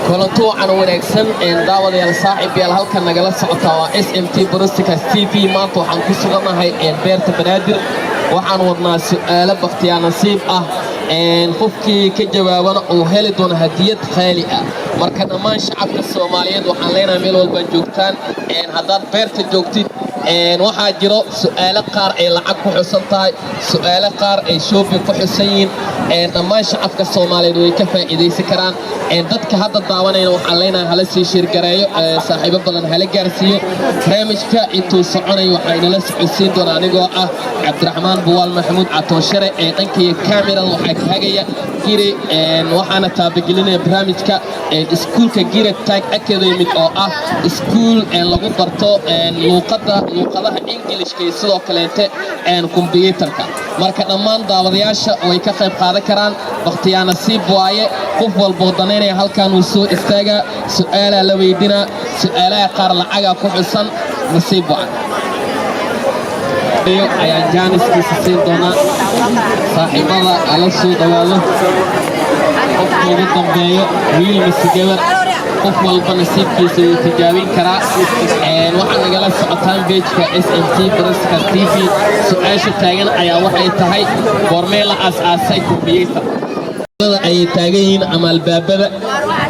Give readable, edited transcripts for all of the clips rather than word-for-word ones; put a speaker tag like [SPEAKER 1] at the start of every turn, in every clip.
[SPEAKER 1] كلنتو عن ونكسن إن داود يا صاحب يا هالك النجلة سقطة SMT بروستيكا TV ما توحن كسرنا هاي إن بيرت بنادر وحن وضنا سؤال باختيار نصيب إن خفكي كجوابنا وهلدون هدية خالئة مركنا ما شعب الصوماليين وحن لنا ميل والبنجوكتان إن هذا بيرت جوكتي إن واحد جرو سؤال قار لعب كحسنتاي سؤال قار شوف كحسين إن ما شعب الصوماليين ويكفى إذا سكران إن ضدك هذا الضوانين وحلينا هلا سيشير جرايو صاحب بدلن هلا جارسيو برامجك إنتو صعني وحين لس حسين دونانيجو عبد الرحمن بوال محمود عطوشرة إنك كاميرا وحك هجية جيري إن وحنا تابجلنا برامجك سكول كجيرة تاج أكاديميك أو سكول إن لغو برتو إن لوقتها إنجليش كيسلو كلانته إن كمبيوترك مركز أمان داودياش ويكفي بقادة كران باختيار نصيب وايه قف والبوضانين هل كانوا سوء استاجا سؤال لويدنا سؤال قار لعجا كحسن نصيب واحد أيان جانس كيسين دونا صاحب الله على سوء دوالو قف وضم بيو ويل مسجور قف والبنسيب كيسو تجاوين كرا وحنا جلس سقطان بيج SMT برسكا TV سؤال شتاين أيا وحي تهاي برميلا أساسي كمبيوتر أي تاجين عمل بابا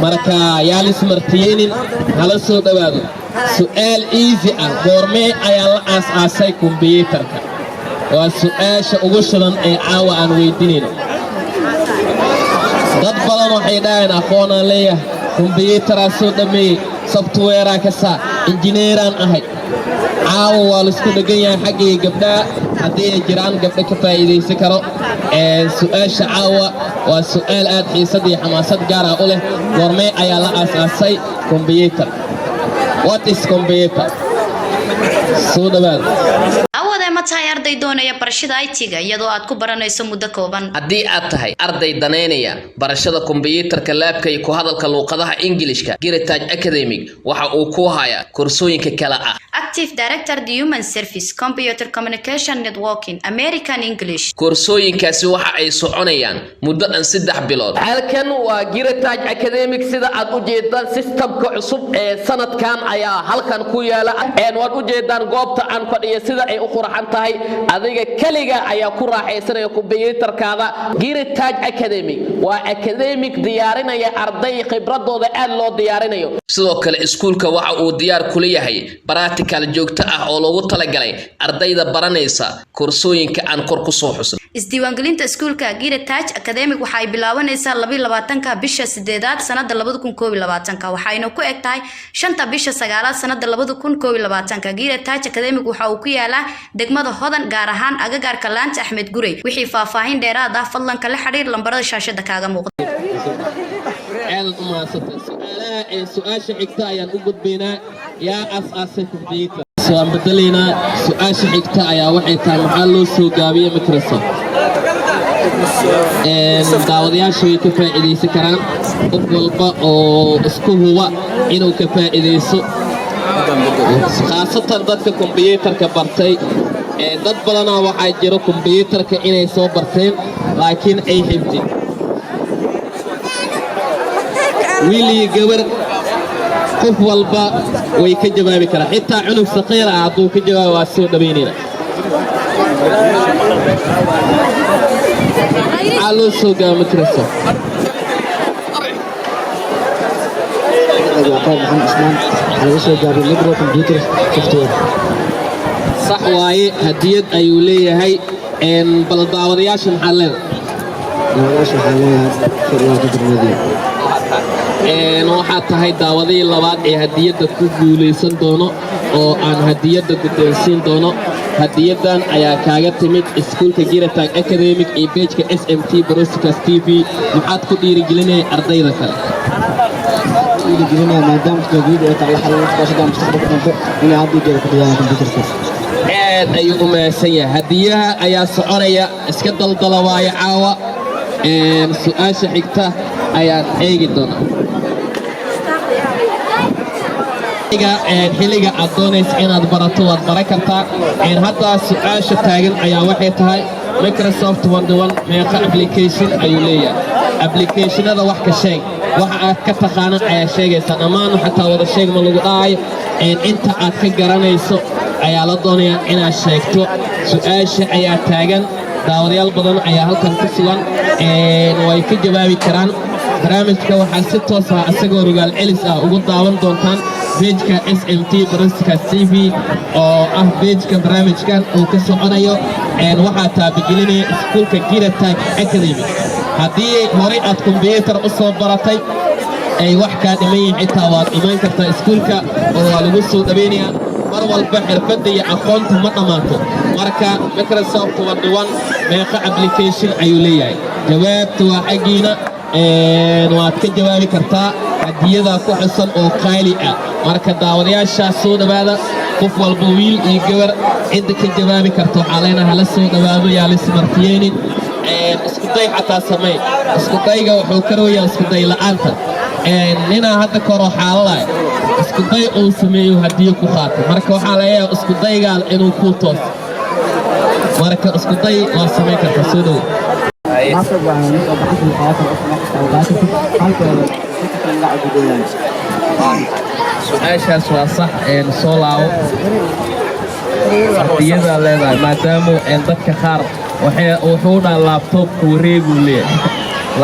[SPEAKER 1] مركا يالس مرتين على صوت دواد سؤال إيزي غورمي أيال أساسي كمبيوتر وسؤال شغشرا أي عاوة عن ويدينين ضد بلان وحيدين أخونا ليه كمبيوتر صوت دمي سوفتوير كسا انجينيران أهي عاوة والسكو دقيا حقي قبدا هدي جيران قبدا كفايدي سكرو سؤال شعاوة وسؤال آد حيصدي حماسات قارة أوله ورمي أيالا أساسي كمبيوتر What is computer? سودا بعد
[SPEAKER 2] ma tahay arday doonaya barashada IT-ga iyadoo aad ku baranayso muddo kooban
[SPEAKER 1] haddii aad tahay arday daneynaya barashada kombiyuutarka laabka iyo ku hadalka luqadaha Ingiriiska Heritage Academic waxa uu ku hayaa koorsooyinka kala ah
[SPEAKER 2] Active Director the Human Service Computer Communication Networking American English
[SPEAKER 1] koorsooyinkaasi waxa ay soconayaan muddo dhan 3 bilood halkan waa Heritage Academic sida aad u jeedaan systemka cusub ee sanadkan ayaa halkan ku yaala waad u jeedaan goobta aan fadhiyo sida ay u qurxan tahay adiga kaliga ayaa ku raaxaysanaya kombiyuutarkaada Heritage Academic waa academic diyaarinaya arday khibradooda aad loo diyaarinayo sidoo kale iskuulka waxa uu diyaar ku leeyahay practical joogto ah oo loogu talagalay ardayda baranaysa koorsooyinka aan kor ku soo xusay
[SPEAKER 2] isdiiwaangelinta iskuulka Heritage Academic waxa ay bilaabanaysaa 22ka bisha 8aad sanada 2021 waxayna ku eg tahay 5ta bisha 9aad sanada 2021 Heritage Academic waxa uu ku yaalaa degmada Hodan gaar ahaan agagaarka Laanta Axmed Gurey wixii faahfaahin dheeraad ah fadlan kala xiriir lambarada shaashada kaaga muuqda
[SPEAKER 1] سؤال حكتا يا أبد بينا يا أساسك بيتا سؤال بدلنا سؤال حكتا يا وحي كان محلو سوقابية ميكروسوفت داود يا شوي كفاء إلي سكران أفضل بقى اسكو هو إنو كفاء إلي سو خاصة ضدك كمبيوتر كبرتي ضد بلنا وحي جيرو كمبيوتر كإني سو برتين لكن أي حبتي ويلي قبر قف والبا ويكجبابي كرا حتى عنف صغيرة عطوه كجبابي واسو دبينينا علو سوقا مكرسو صح واي هديد ايوليه هاي ان بلداودياش محلل waxaa tahay daawadii labaad ee hadiyada ku guuleysan doono oo aan hadiyada guddoonsiin doono hadiyadan ayaa kaaga timid iskuulka Heritage Academic ee page-ka SMT Broadcast TV maxaad ku dhiirigelinay ardayda kale
[SPEAKER 3] maadaama iskuulka ay tahay xalal waxbarashada mustaqbalka dambe inay hadii jeer ku diyaariyaan computerka
[SPEAKER 1] aad ayuu u mahadsan yahay hadiyaha ayaa soconaya iska daldala waayo caawa su'aasha xigta ayaan eegi doonaa xiliga aad doonaysa inaad barato waad baran kartaa hadda su'aasha taagan ayaa waxay tahay Microsoft 11 meeqa application ayuu leeyahay applicationada wax ka sheeg waxa aad ka taqaana ayaa sheegaysaa dhammaan xataa wada sheeg ma lagu dhahayo inta aad ka garanayso ayaa la doonayaa inaad sheegto su'aasha ayaa taagan daawadayaal badan ayaa halkan ku sugan way ka jawaabi karaan barnaamijka waxaa si toos ah isagoo rogaal celis ah ugu daawan doontaan beejka SMT Broadcast TV oo ah beejka barnaamijkan uu ka soconayo waxaa taabagelinaya iskuulka Giratag Academy haddii horey aad kombiyuutar u soo baratay ay wax kaa dhiman yihiin xitaa waad imaan kartaa iskuulka oo waa lagu soo dhaweynayaa mar walba xirfadda iyo aqoonta ma dhammaato marka Microsoft Word meeqa application ayuu leeyahay jawaabta waa xaggiina waad ka jawaabi kartaa hadiyada ku xusan oo qaali ah marka daawadayaasha soo dhawaada qof walba wiil iyo gabar cid ka jawaabi karto waxaa leenahay la soo dhawaado yaa la ismartiyeenin isku day xataa samee isku dayga wuxuu ka rooyaa isku day la'aanta ninaa hadda koro xaaladaay isku day uu sameeyo hadiyo ku qaato marka waxaa laga yaabaa isku daygaal inuu ku toos marka isku day waa samayn kartaa soo dhow su-aashaas waa sax soo laabo ardiyada leedahay maadaama dadka qaar wuxuu dhaa laabtoobka wareeguu leeyahay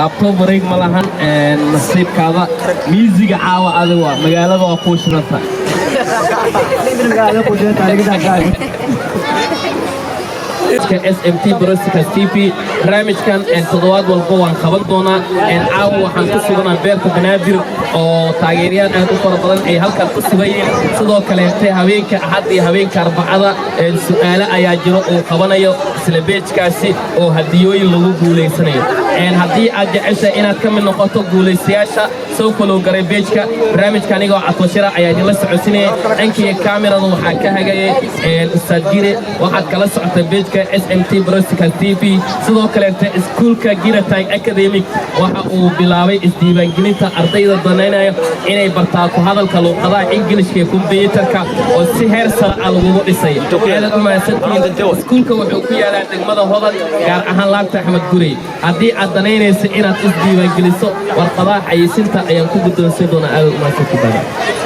[SPEAKER 1] laabtoob wareeg ma lahan nasiibkaada miisiga caawa adiga waa magaalada waa kuu shidanta SMT Broadcast TV barnaamijkan toddobaad walba waan qaban doonaa caawa waxaan ku sugnaa beerta banaadir oo taageerayaal aad u fara badan ay halkan ku subayeen sidoo kale habeenka axad iyo habeenka arbacada su'aalo ayaa jiro oo qabanayo isla beejkaasi oo hadiyooyin lagu guulaysanayo haddii aad jeceshahay inaad ka mid noqoto guulaystayaasha soo follow garay beejka barnaamijka anigoo Cabdishira ayaa idinla socodsiinaya dhankii kaamirada waxaa ka hagayay Ustaad Gire waxaad kala socotay beejka SMT Broadcast TV sidoo kale iskuulka Giratag Academy waxa uu bilaabay isdiiwaangelinta ardayda danaynaya inay bartaan ku hadalka luqadaha Ingiriiska iyo kombiyuutarka oo si heer sare ah lagu dhisay aad u mahadsantihiin iskuulka wuxuu ku yaalaa degmada Hodan gaar ahaan laanta Axmed Gurey haddii aad danaynayso inaad isdiiwaangeliso warqadaha xayeysiinta ayaan ku guddoonsan doonaa aad u mahadsantihiin